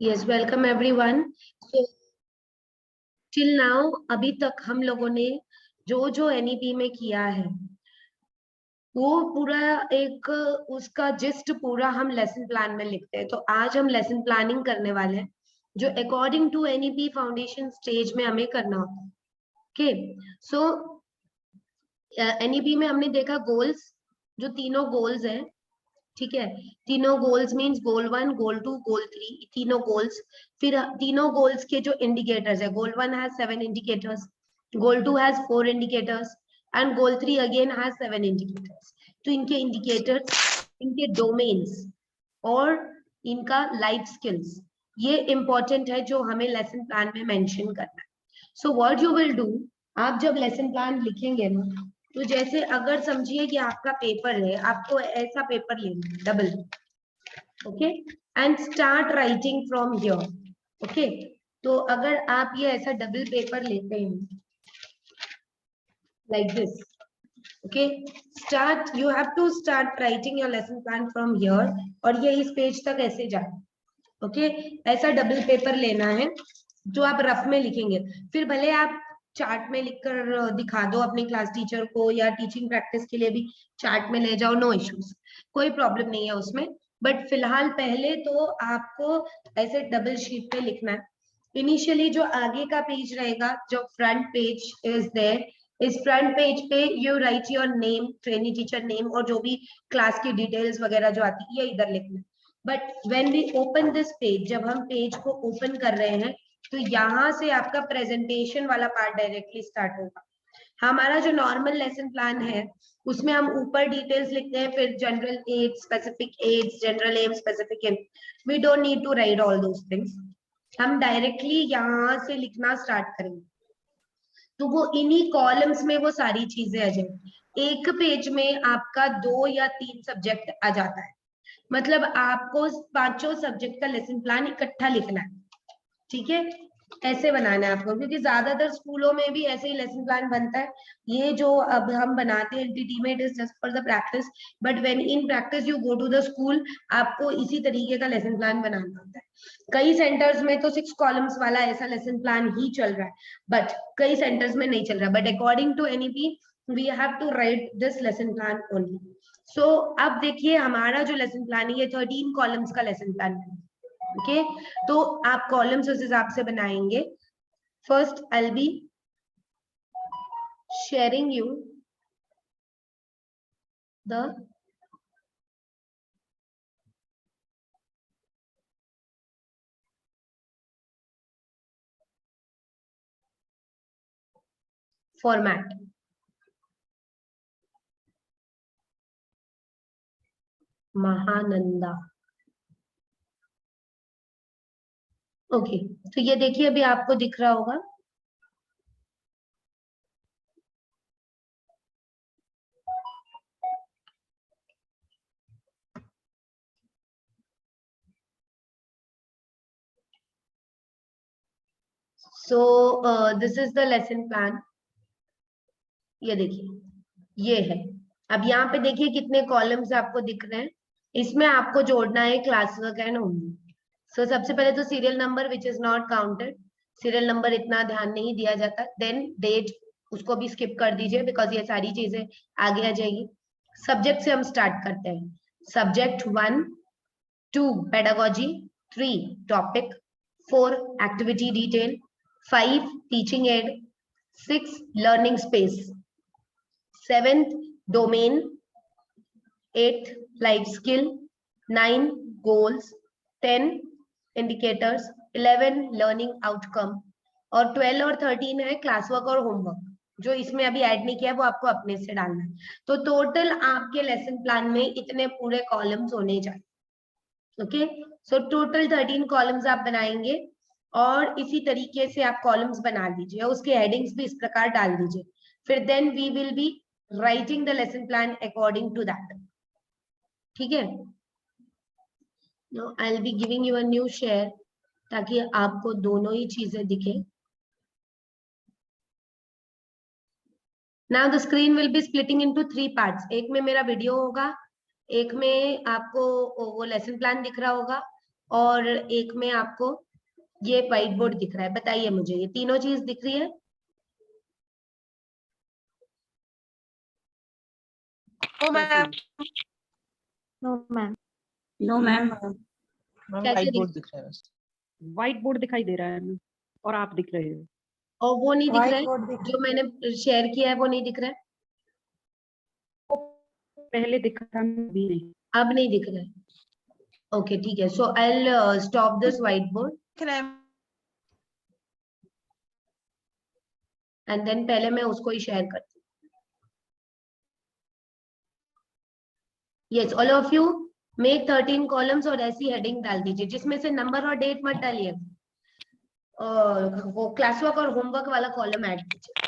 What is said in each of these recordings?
Yes, welcome everyone. So till now अभी तक हम लोगों ने जो जो एनईपी में किया है वो पूरा एक उसका जिस्ट पूरा हम लेसन प्लान में लिखते हैं। तो आज हम लेसन प्लानिंग करने वाले हैं जो according to NEP foundation stage में हमें करना होता है। ओके, सो एनईपी में हमने देखा गोल्स, जो तीनों गोल्स हैं, ठीक है। तीनों गोल्स मींस गोल 1, गोल 2, गोल 3, तीनों गोल्स। फिर तीनों गोल्स के जो इंडिकेटर्स है, गोल 1 has 7 indicators, goal 2 has 4 indicators and goal 3 again has 7 indicators. तो इनके इंडिकेटर्स, इनके डोमेन्स और इनका लाइफ स्किल्स, ये इंपॉर्टेंट है जो हमें लेसन प्लान में मेंशन करना है। So what you will do, आप जब लेसन प्लान लिखेंगे ना, तो जैसे अगर समझिए कि आपका पेपर है, आपको ऐसा पेपर लेना है double, okay, and start writing from here. Okay, तो अगर आप ये ऐसा डबल पेपर लेते हैं like this, okay, start, you have to start writing your lesson plan from here और ये इस पेज तक ऐसे जाए। ओके, ऐसा डबल पेपर लेना है जो आप रफ में लिखेंगे। फिर भले आप चार्ट में लिखकर दिखा दो अपने क्लास टीचर को या टीचिंग प्रैक्टिस के लिए भी चार्ट में ले जाओ, नो इश्यूज, कोई प्रॉब्लम नहीं है उसमें। बट फिलहाल पहले तो आपको ऐसे डबल शीट पे लिखना है। इनिशियली जो आगे का पेज रहेगा, जो फ्रंट पेज इज देयर, इस फ्रंट पेज पे you right your name, training teacher name, और जो भी क्लास की डिटेल्स वगैरह जो आती है ये इधर लिखना है। But when we open this page, जब हम पेज को ओपन कर रहे हैं तो यहाँ से आपका प्रेजेंटेशन वाला पार्ट डायरेक्टली स्टार्ट होगा। हमारा जो नॉर्मल लेसन प्लान है उसमें हम ऊपर डिटेल्स लिखते हैं, फिर general aid, specific aid, general aim, specific aim, we don't need to write all those things. हम डायरेक्टली यहाँ से लिखना स्टार्ट करेंगे तो वो इन्हीं कॉलम्स में वो सारी चीजें आ जाएंगी। एक पेज में आपका 2 या 3 सब्जेक्ट आ जाता है, मतलब आपको पांचों सब्जेक्ट का लेसन प्लान इकट्ठा लिखना है, ठीक है। ऐसे बनाना है आपको, क्योंकि ज्यादातर स्कूलों में भी ऐसे ही लेसन प्लान बनता है। ये जो अब हम बनाते हैं एनटीटी में, it is just for the practice, but when in practice you go to the school, आपको इसी तरीके का लेसन प्लान बनाना होता है। कई सेंटर्स में तो 6 कॉलम्स वाला ऐसा लेसन प्लान ही चल रहा है, बट कई सेंटर्स में नहीं चल रहा। But according to NEP we have to write this lesson plan only. So अब देखिए हमारा जो लेसन प्लान है ये 13 कॉलम्स का लेसन प्लान है। ओके, तो आप कॉलम्स उस हिसाब से बनाएंगे। First I be sharing you the format. Mahananda, okay, तो ये देखिए अभी आपको दिख रहा होगा। So this is the lesson plan, ये देखिए ये है। अब यहाँ पे देखिए कितने कॉलम्स आपको दिख रहे हैं। इसमें आपको जोड़ना है क्लास वर्क एंड होमवर्क। सो सबसे पहले तो serial number which is not counted, serial number इतना ध्यान नहीं दिया जाता। देन डेट, उसको भी स्किप कर दीजिए बिकॉज ये सारी चीजें आगे आ जाएगी। सब्जेक्ट से हम स्टार्ट करते हैं। Subject 1, 2 pedagogy, 3 topic, 4 activity detail, 5 teaching aid, 6 learning space, 7th domain, 8th life skill, 9 goals, 10 indicators, 11 learning outcome, और 12 और 13 है क्लास वर्क और होमवर्क। जो इसमें अभी ऐड नहीं किया है वो आपको अपने से डालना है। तो टोटल आपके लेसन प्लान में इतने पूरे कॉलम्स होने चाहिए। ओके, सो टोटल 13 कॉलम्स आप बनाएंगे और इसी तरीके से आप कॉलम्स बना लीजिए, उसके हेडिंग्स भी इस प्रकार डाल दीजिए। फिर then we will be writing the lesson plan according to that, ठीक है। I will be giving you a new share ताकि आपको दोनों ही चीजें दिखे। Now the screen will be splitting into 3 parts. एक में मेरा वीडियो होगा, एक में आपको वो लेसन प्लान दिख रहा होगा, और एक में आपको ये व्हाइट बोर्ड दिख रहा है। बताइए मुझे, ये तीनों चीज दिख रही है? Oh ma'am, no ma'am. No ma'am, कैसे व्हाइट दिख बोर्ड दिख रहा है बस। व्हाइट बोर्ड दिखाई दे रहा है मैम, और आप दिख रहे हो। और वो नहीं दिख रहा व्हाइट है बोर्ड दिख जो मैंने शेयर किया है, वो नहीं दिख रहा है? पहले दिखा था, अभी नहीं। अब नहीं दिख रहा है। ओके ठीक है, so I will stop this white board दिख रहा है। एंड देन पहले मैं उसको ही शेयर करती हूँ। Yes, all of you make 13 columns और ऐसी हेडिंग डाल दीजिए जिसमें से नंबर और डेट मत डालिए, वो क्लास वर्क और होमवर्क वाला कॉलम ऐड कीजिए।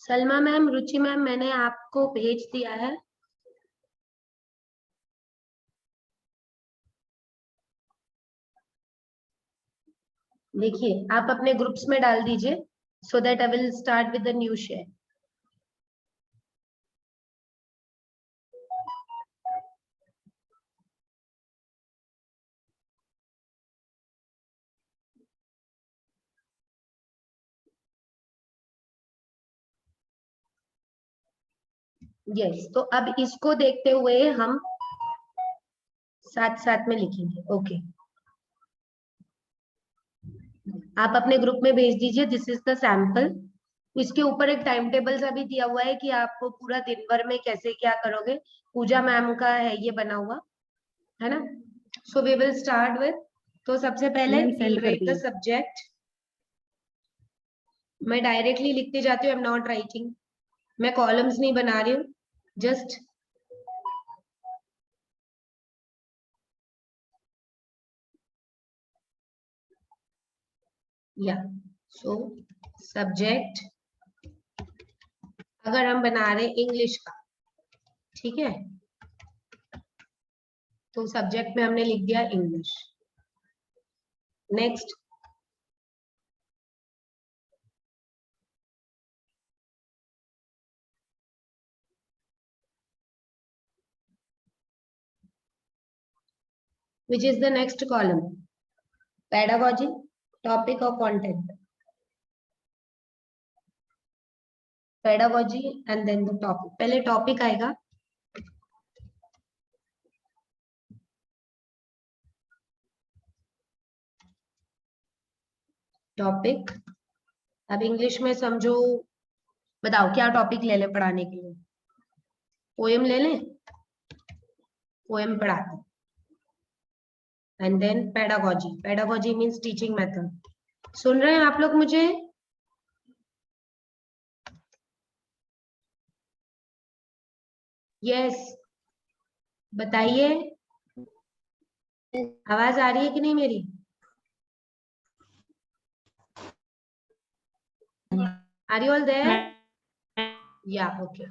सलमा मैम, रुचि मैम, मैंने आपको भेज दिया है। देखिए, आप अपने ग्रुप्स में डाल दीजिए so that I will start with the new share. Yes, तो अब इसको देखते हुए हम साथ साथ में लिखेंगे। ओके, आप अपने ग्रुप में भेज दीजिए, दिस इज द सैंपल। इसके ऊपर एक टाइम टेबल सा भी दिया हुआ है कि आप पूरा दिन भर में कैसे क्या करोगे। पूजा मैम का है ये बना हुआ, है ना? So we will start with, तो सबसे पहले मैम सेंड कर राइट द दिए। सब्जेक्ट। मैं डायरेक्टली लिखते जाती हूँ, आई एम नॉट राइटिंग। मैं कॉलम्स नहीं बना रही हूँ, जस्ट या सो सब्जेक्ट अगर हम बना रहे इंग्लिश का, ठीक है, तो सब्जेक्ट में हमने लिख दिया English. Next, which is the next column? Pedagogy, topic or content? Pedagogy and then the topic. पहले topic आएगा, टॉपिक। अब इंग्लिश में समझो, बताओ क्या टॉपिक ले ले पढ़ाने के लिए? पोएम ले लें, पोएम पढ़ाते हैं। And then pedagogy, pedagogy means teaching method. सुन रहे हैं आप लोग मुझे? यस, बताइए, आवाज आ रही है कि नहीं मेरी? Are you all there? Yeah, okay.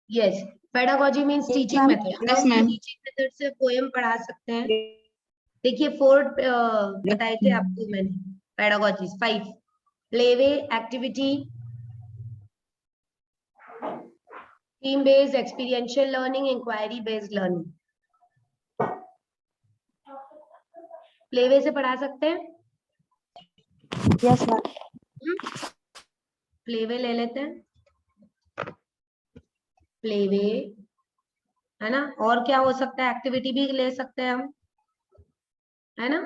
Yes, pedagogy means teaching method. Yes, ma'am. Teaching method से पोएम पढ़ा सकते हैं। देखिए 4 बताए थे आपको मैंने, pedagogy 5, playway, activity, theme based, experiential learning, inquiry based learning. Playway से पढ़ा सकते हैं? Yes ma'am. प्लेवे ले लेते हैं, प्लेवे, है ना। और क्या हो सकता है? एक्टिविटी भी ले सकते हैं हम, है ना।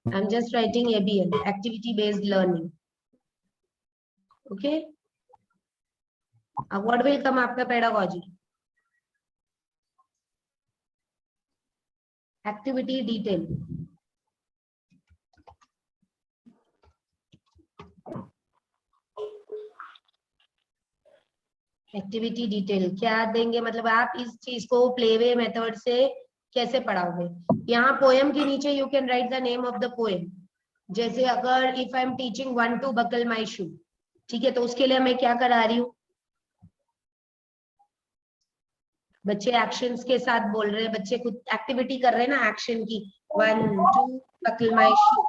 I am just writing ABL, activity based learning. Okay, अब व्हाट विल कम आपका pedagogy? Activity detail. Activity detail क्या देंगे? मतलब आप इस चीज को प्लेवे मेथड से कैसे पढ़ाओगे? यहाँ पोएम के नीचे you can write the name of the poem. जैसे अगर if I am teaching 1 to buckle my shoe, ठीक है, तो उसके लिए मैं क्या करा रही हूँ? बच्चे एक्शंस के साथ बोल रहे हैं, बच्चे खुद एक्टिविटी कर रहे हैं ना एक्शन की, 1 2 बकल माई शू,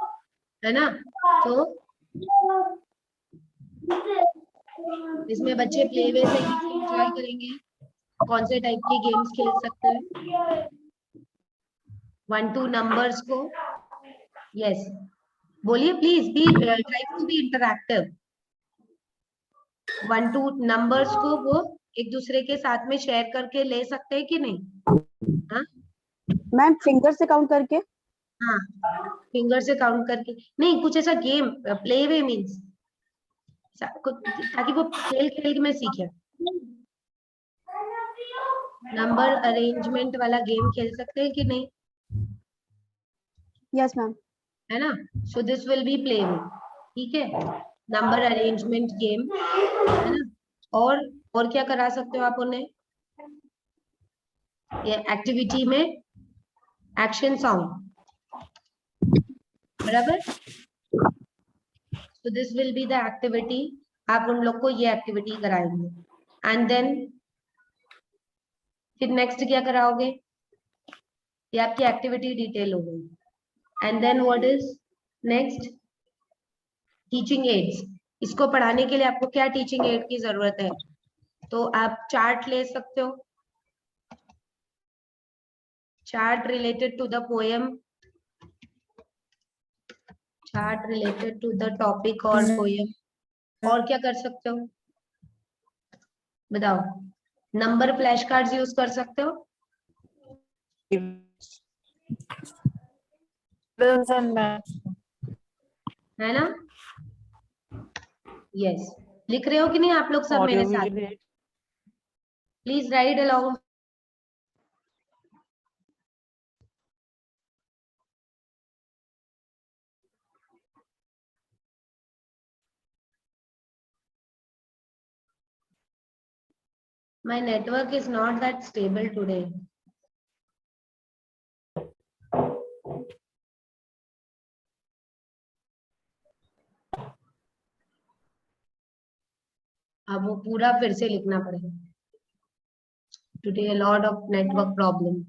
है ना। तो इसमें बच्चे प्लेवे से कैसे एंजॉय करेंगे? कौन से टाइप के गेम्स खेल सकते हैं? 1 2 नंबर्स को, यस, बोलिए please, be try to be interactive. 1 2 numbers को वो एक दूसरे के साथ में शेयर करके ले सकते हैं कि नहीं? हाँ मैम फिंगर से काउंट करके। हाँ, फिंगर से काउंट करके नहीं, कुछ ऐसा गेम प्ले वे मीन्स ताकि वो खेल खेल के में सीखे। नंबर अरेंजमेंट वाला गेम खेल सकते हैं कि नहीं? Yes ma'am. है ना। So this will be play way, ठीक है, नंबर अरेंजमेंट गेम, है ना। और क्या करा सकते हो आप उन्हें? ये एक्टिविटी में एक्शन सॉन्ग, बराबर। So this will be the activity, आप उन लोग को ये एक्टिविटी कराएंगे। एंड देन फिर नेक्स्ट क्या कराओगे? ये आपकी एक्टिविटी डिटेल हो गई। And then what is next? Teaching aids. इसको पढ़ाने के लिए आपको क्या टीचिंग एड की जरूरत है? तो आप चार्ट ले सकते हो, chart related to the poem, chart related to the topic और पोएम। और क्या कर सकते हो बताओ? नंबर फ्लैश कार्ड्स यूज कर सकते हो, है ना। यस, लिख रहे हो कि नहीं आप लोग सब मेरे साथ? Please right along. My network is not that stable today. अब वो पूरा फिर से लिखना पड़ेगा। Today a lot of network problem.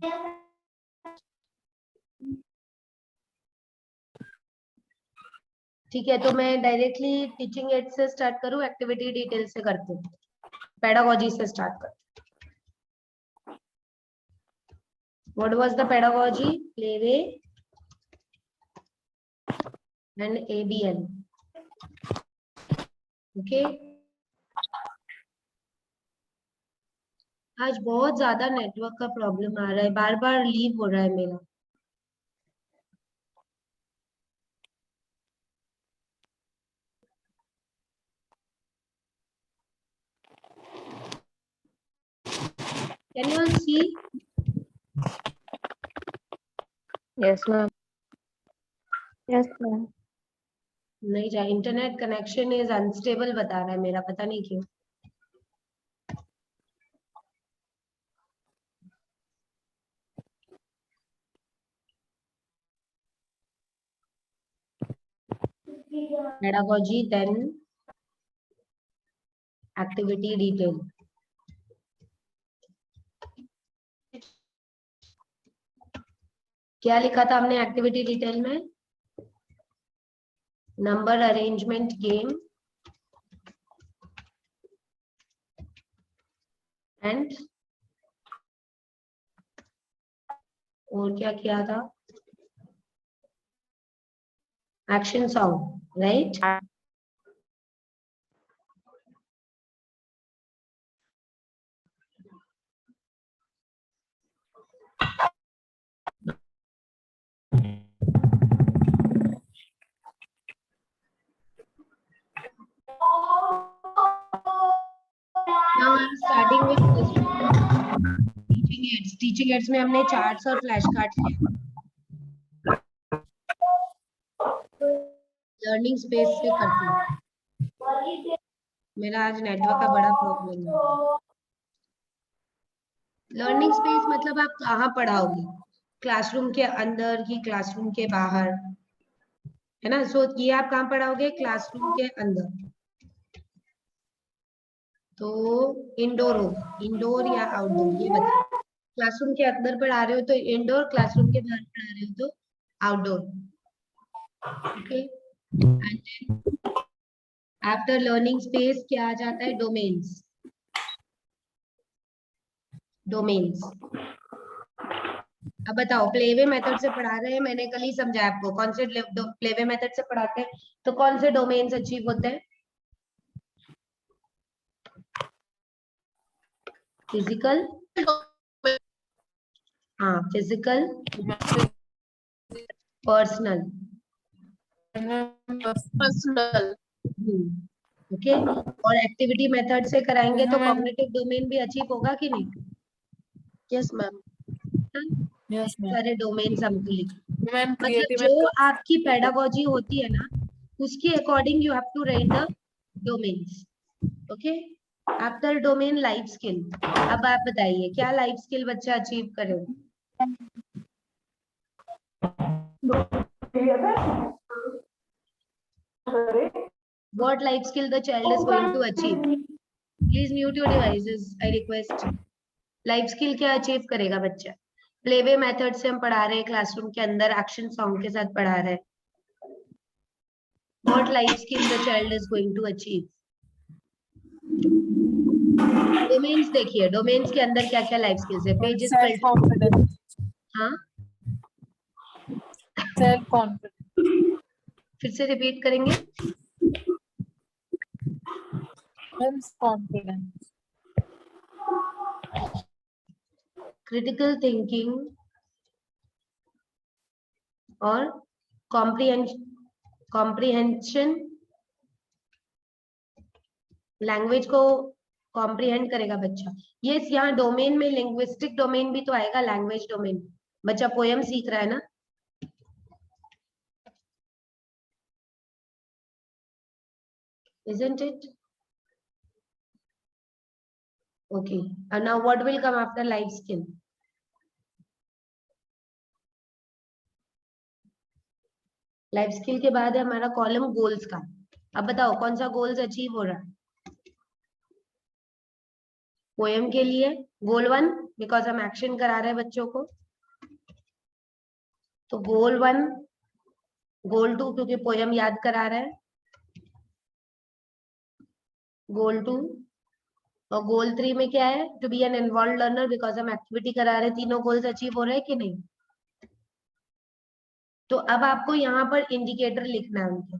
ठीक है, तो मैं डायरेक्टली टीचिंग एड से स्टार्ट करूं, एक्टिविटी डिटेल से करती हूँ, पेडागोजी से स्टार्ट कर। What was the pedagogy? Playway and ABL. Okay. आज बहुत ज्यादा नेटवर्क का प्रॉब्लम आ रहा है, बार बार लीव हो रहा है मेरा। Can you all see? Yes ma'am. Yes ma'am. नहीं जा, इंटरनेट कनेक्शन इज अनस्टेबल बता रहा है मेरा, पता नहीं क्यों। Pedagogy, then activity detail. क्या लिखा था हमने एक्टिविटी डिटेल में? नंबर अरेंजमेंट गेम एंड और क्या किया था? Action song, right? Now I'm starting with teaching aids. Teaching aids में हमने charts और flash cards लिया. लर्निंग स्पेस से करती हूँ. मेरा आज नेटवर्क का बड़ा प्रॉब्लम है. लर्निंग स्पेस मतलब आप कहाँ पढ़ाओगे, क्लासरूम के अंदर कि क्लासरूम के बाहर, है ना. सो ये आप कहाँ पढ़ाओगे, क्लासरूम के अंदर. तो इंडोर होगा, इंडोर या आउटडोर ये बताओ. क्लासरूम के अंदर पढ़ा रहे हो तो इंडोर, क्लासरूम के बाहर पढ़ा रहे हो तो outdoor. Okay. And then after learning space क्या आ जाता है, डोमेन्स. डोमेन्स. अब बताओ, प्लेवे मेथड से पढ़ा रहे हैं, मैंने कल ही समझाया आपको. कौन से प्लेवे मेथड से पढ़ाते हैं तो कौन से डोमेन्स अचीव होते हैं. फिजिकल, हाँ फिजिकल, पर्सनल. ओके. और एक्टिविटी मेथड से कराएंगे तो कॉग्निटिव डोमेन भी अचीव होगा कि नहीं. Yes ma'am. Yes ma'am. सारे डोमेन्स हमको लिख. मैम मतलब जो आपकी पेडागोजी होती है ना, उसके according you have to write the domains. Okay. After domain life skill. अब आप बताइए क्या लाइफ स्किल बच्चा अचीव करे. What life skill the child is going to achieve? Please mute your devices, I request. Life skill क्या achieve करेगा बच्चा. Playway method से हम पढ़ा रहे हैं, क्लासरूम के अंदर एक्शन सॉन्ग के साथ पढ़ा रहे हैं. What life skill the child is going to achieve? Domains देखिए, डोमेन्स के अंदर क्या क्या लाइफ स्किल्स है. Pages self confidence. हाँ, सेल्फ कॉन्फिडेंस. फिर से रिपीट करेंगे. Self confidence. क्रिटिकल थिंकिंग और कॉम्प्रिहेंशन. लैंग्वेज को कॉम्प्रिहेंड करेगा बच्चा. ये यहाँ डोमेन में लिंग्विस्टिक डोमेन भी तो आएगा, लैंग्वेज डोमेन. बच्चा पोयम सीख रहा है ना. Isn't it? Okay. And now what will come after life skill? Life skill के बाद है हमारा कॉलम गोल्स का. अब बताओ कौन सा गोल्स अचीव हो रहा है. पोएम के लिए गोल 1, बिकॉज हम एक्शन करा रहे हैं बच्चों को, तो गोल 1, गोल 2 क्योंकि पोएम याद करा रहे हैं, गोल 2. और गोल 3 में क्या है, to be an involve learner, because हम एक्टिविटी करा रहे हैं. तीनों गोल्स अचीव हो रहे हैं कि नहीं. तो अब आपको यहाँ पर इंडिकेटर लिखना है उनके,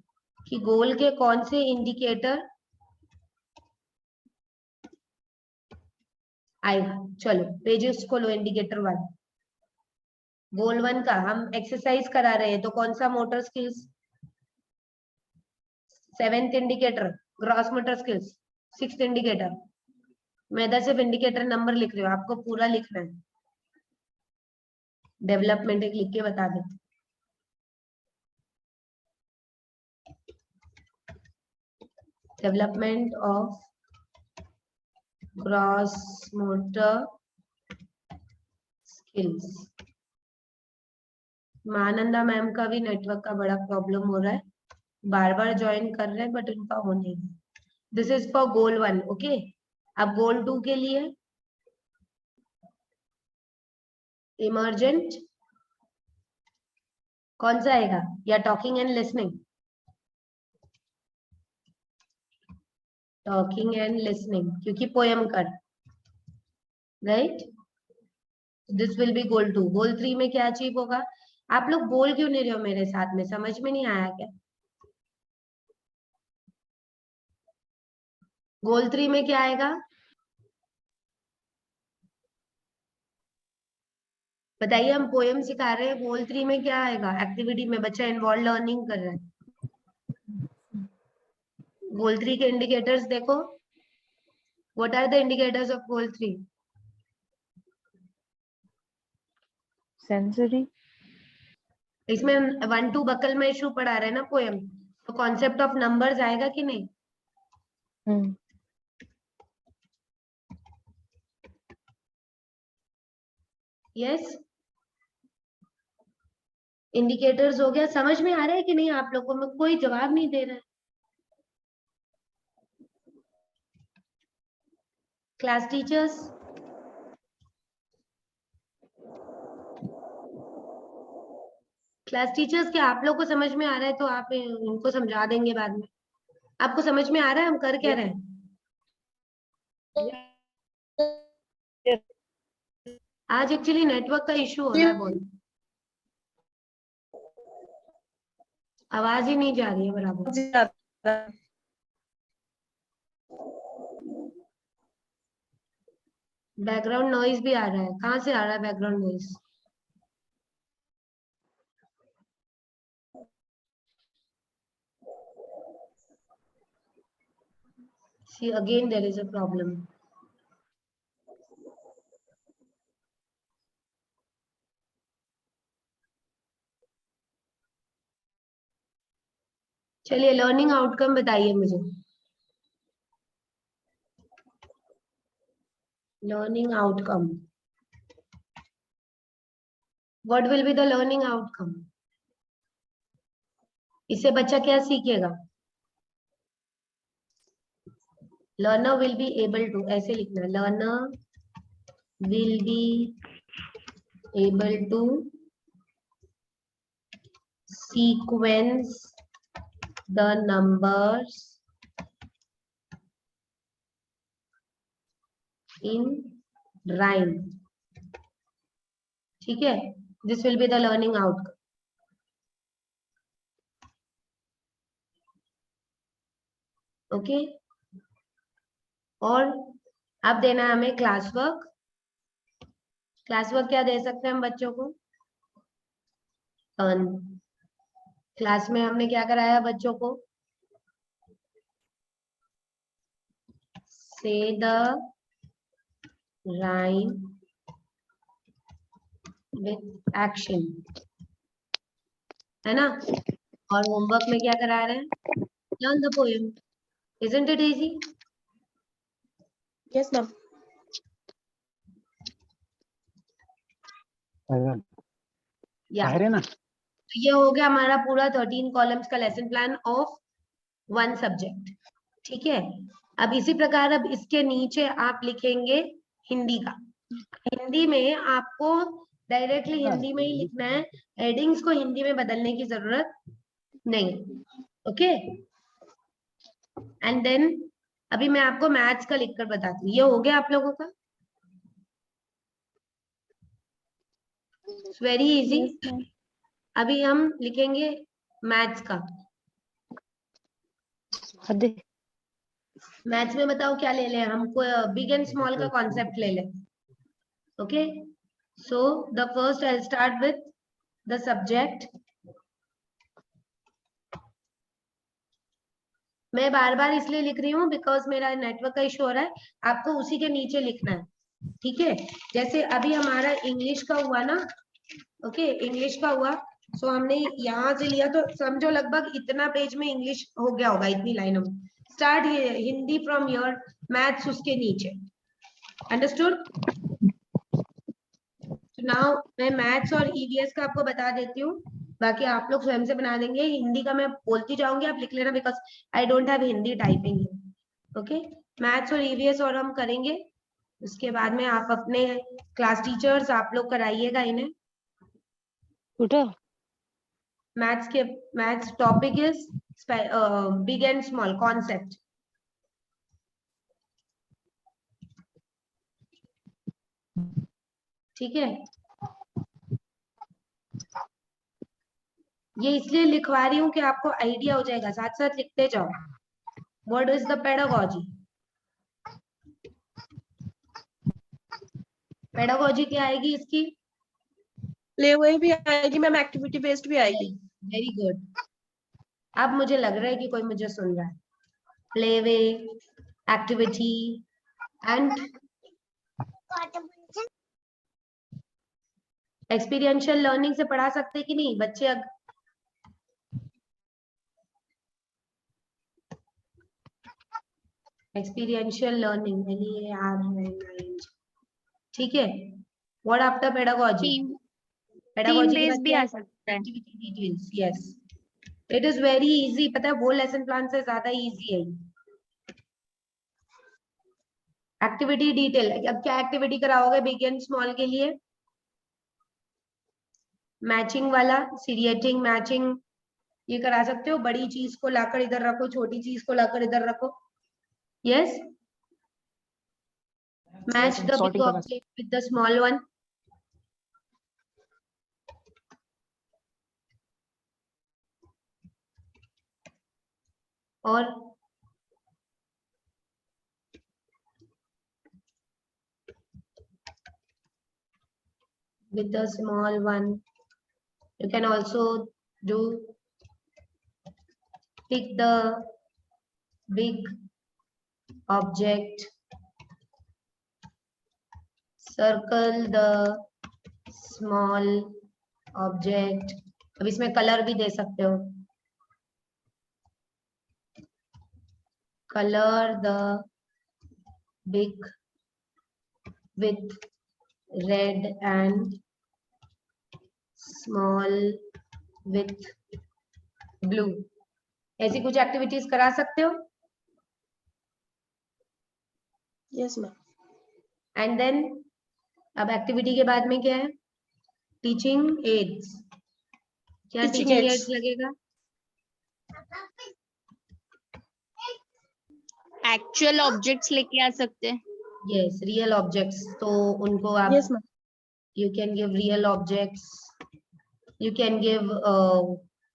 कि गोल के कौन से इंडिकेटर आएगा. चलो पेजेस खोलो. इंडिकेटर 1, गोल 1 का हम एक्सरसाइज करा रहे हैं, तो कौन सा motor skills. 7th indicator gross motor skills. 6th indicator. मैं इधर सिर्फ इंडिकेटर नंबर लिख रही हूँ, आपको पूरा लिखना है. डेवलपमेंट एक लिख के बता देते. Development of gross motor skills. मानंदा मैम का भी नेटवर्क का बड़ा प्रॉब्लम हो रहा है, बार बार ज्वाइन कर रहे हैं बट उनका हो नहीं. This is for goal 1. Okay. अब गोल 2 के लिए इमर्जेंट कौन सा आएगा, या talking and listening. Talking and listening क्योंकि पोएम कर, राइट. दिस विल बी गोल 2. गोल 3 में क्या अचीव होगा, आप लोग बोल क्यों नहीं रहे हो मेरे साथ में? समझ में नहीं आया क्या? गोल 3 में क्या आएगा? बताइए, हम पोएम सिखा रहे हैं, गोल 3 में क्या आएगा? एक्टिविटी में बच्चा इन्वॉल्व लर्निंग कर रहा है। गोल 3 के इंडिकेटर्स देखो। What are the indicators of goal 3? Sensory. इसमें 1-2 बकल में इशू पढ़ा रहे हैं ना पोएम, तो कॉन्सेप्ट ऑफ नंबर्स आएगा कि नहीं? यस। इंडिकेटर्स हो गया। समझ में आ रहा है कि नहीं आप लोगों में? कोई जवाब नहीं दे रहा है। क्लास टीचर्स, क्या आप लोग को समझ में आ रहा है? तो आप इनको समझा देंगे बाद में। आपको समझ में आ रहा है हम कर क्या रहे हैं? आज एक्चुअली नेटवर्क का इशू हो रहा है बहुत, आवाज ही नहीं जा रही है बराबर। बैकग्राउंड नॉइज भी आ रहा है। कहाँ से आ रहा है background noise? See, again there is a problem. चलिए, लर्निंग आउटकम बताइए मुझे। Learning outcome, what will be the learning outcome? इससे बच्चा क्या सीखेगा? Learner will be able to, ऐसे लिखना, learner will be able to sequence the numbers in rhyme. ठीक है, this will be the learning outcome. Okay और अब देना है हमें क्लास वर्क। क्लास वर्क क्या दे सकते हैं हम बच्चों को? क्लास में हमने क्या कराया बच्चों को? से द राइम विथ एक्शन, है ना? और होमवर्क में क्या करा रहे हैं? Learn the poem. Isn't it easy? Yes, ma'am. या ना ये हो गया हमारा पूरा 13 कॉलम्स का लेसन प्लान ऑफ 1 सब्जेक्ट। ठीक है, अब इसी प्रकार अब इसके नीचे आप लिखेंगे हिंदी का। हिंदी में आपको डायरेक्टली हिंदी में ही लिखना है, हेडिंग्स को हिंदी में बदलने की जरूरत नहीं। ओके, एंड देन अभी मैं आपको मैथ्स का लिखकर बताती हूँ। ये हो गया आप लोगों का? Very easy. अभी हम लिखेंगे मैथ्स का। मैथ्स में बताओ क्या ले लें? हमको बिग एंड स्मॉल का कॉन्सेप्ट ले लें। Okay, so the first I start with the subject. मैं बार बार इसलिए लिख रही हूँ बिकॉज मेरा नेटवर्क का इशू हो रहा है। आपको उसी के नीचे लिखना है, ठीक है? जैसे अभी हमारा इंग्लिश का हुआ ना, ओके, इंग्लिश का हुआ, सो हमने यहाँ से लिया तो समझो लगभग इतना पेज में इंग्लिश हो गया होगा, इतनी लाइनों में। Start Hindi from your, maths उसके नीचे। अंडरस्टूड? नाउ मैं मैथ्स और ईवीएस का आपको बता देती हूँ, बाकी आप लोग स्वयं से बना देंगे। हिंदी का मैं बोलती जाऊंगी, आप लिख लेना, because I don't have Hindi typing. Okay, maths और ईवीएस और हम करेंगे। उसके बाद में आप अपने क्लास टीचर्स आप लोग कराइएगा इन्हें। मैथ्स के maths topic is big and small concept. ठीक है, ये इसलिए लिखवा रही हूँ कि आपको आइडिया हो जाएगा, साथ साथ लिखते जाओ। What is the pedagogy? Pedagogy क्या आएगी इसकी? प्ले वे भी आएगी मैम, एक्टिविटी बेस्ड भी आएगी। Very good. अब मुझे लग रहा है कि कोई मुझे सुन रहा है। Play way, activity and experiential learning से पढ़ा सकते कि नहीं बच्चे? एक्सपीरियंशियल लर्निंग ठीक है। What after pedagogy? Team based भी आ सकता है। Activity details, yes, it is very easy. पता है वो लेसन प्लान से ज्यादा इजी है। एक्टिविटी डिटेल, अब क्या एक्टिविटी कराओगे बिग एंड स्मॉल के लिए? मैचिंग वाला, सीरियटिंग, मैचिंग, ये करा सकते हो। बड़ी चीज को लाकर इधर रखो, छोटी चीज को लाकर इधर रखो। Yes, match the big object with the small one. और with the small one you can also do pick the big object, circle the small object। अब इसमें कलर भी दे सकते हो, color the big with red and small with blue। ऐसी कुछ activities करा सकते हो। Yes ma'am. एंड देन अब एक्टिविटी के बाद में क्या है? Teaching ads. क्या टीचिंग एड्स लगेगा? एक्चुअल ऑब्जेक्ट्स लेके आ सकते हैं। Yes, real objects. तो उनको आप yes ma'am. you can give real objects, you can give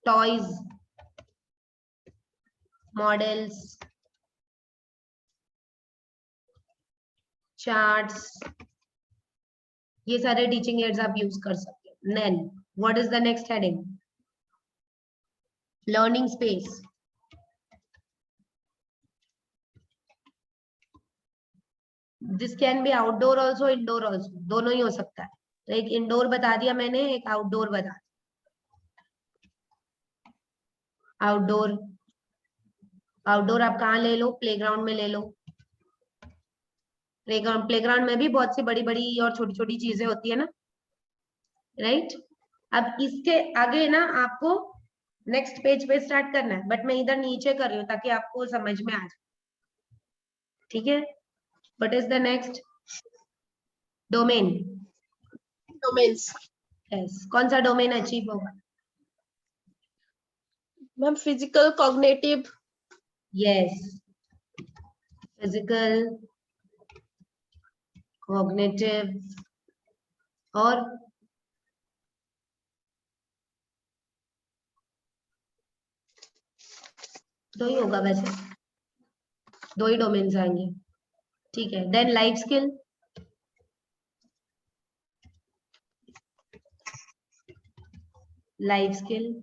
toys, models, charts, ये सारे टीचिंग एड्स आप यूज कर सकते हो। Then what is the next heading? Learning space। This can be outdoor also, indoor also, दोनों ही हो सकता है। तो एक इंडोर बता दिया मैंने, एक आउटडोर बता। आउटडोर, आउटडोर आप कहाँ ले लो? प्लेग्राउंड में ले लो। प्लेग्राउंड में भी बहुत सी बड़ी बड़ी और छोटी छोटी चीजें होती है ना, राइट? अब इसके आगे ना आपको नेक्स्ट पेज पे स्टार्ट करना है, बट मैं इधर नीचे कर रही हूँ ताकि आपको समझ में आ जाए। ठीक है, what is the next? Domain. Domains. Yes, कौन सा डोमेन अचीव होगा? Ma'am physical, cognitive. Yes, physical, cognitive और दो ही होगा वैसे, दो ही डोमेन्स आएंगे। ठीक है, then life skill. Life skill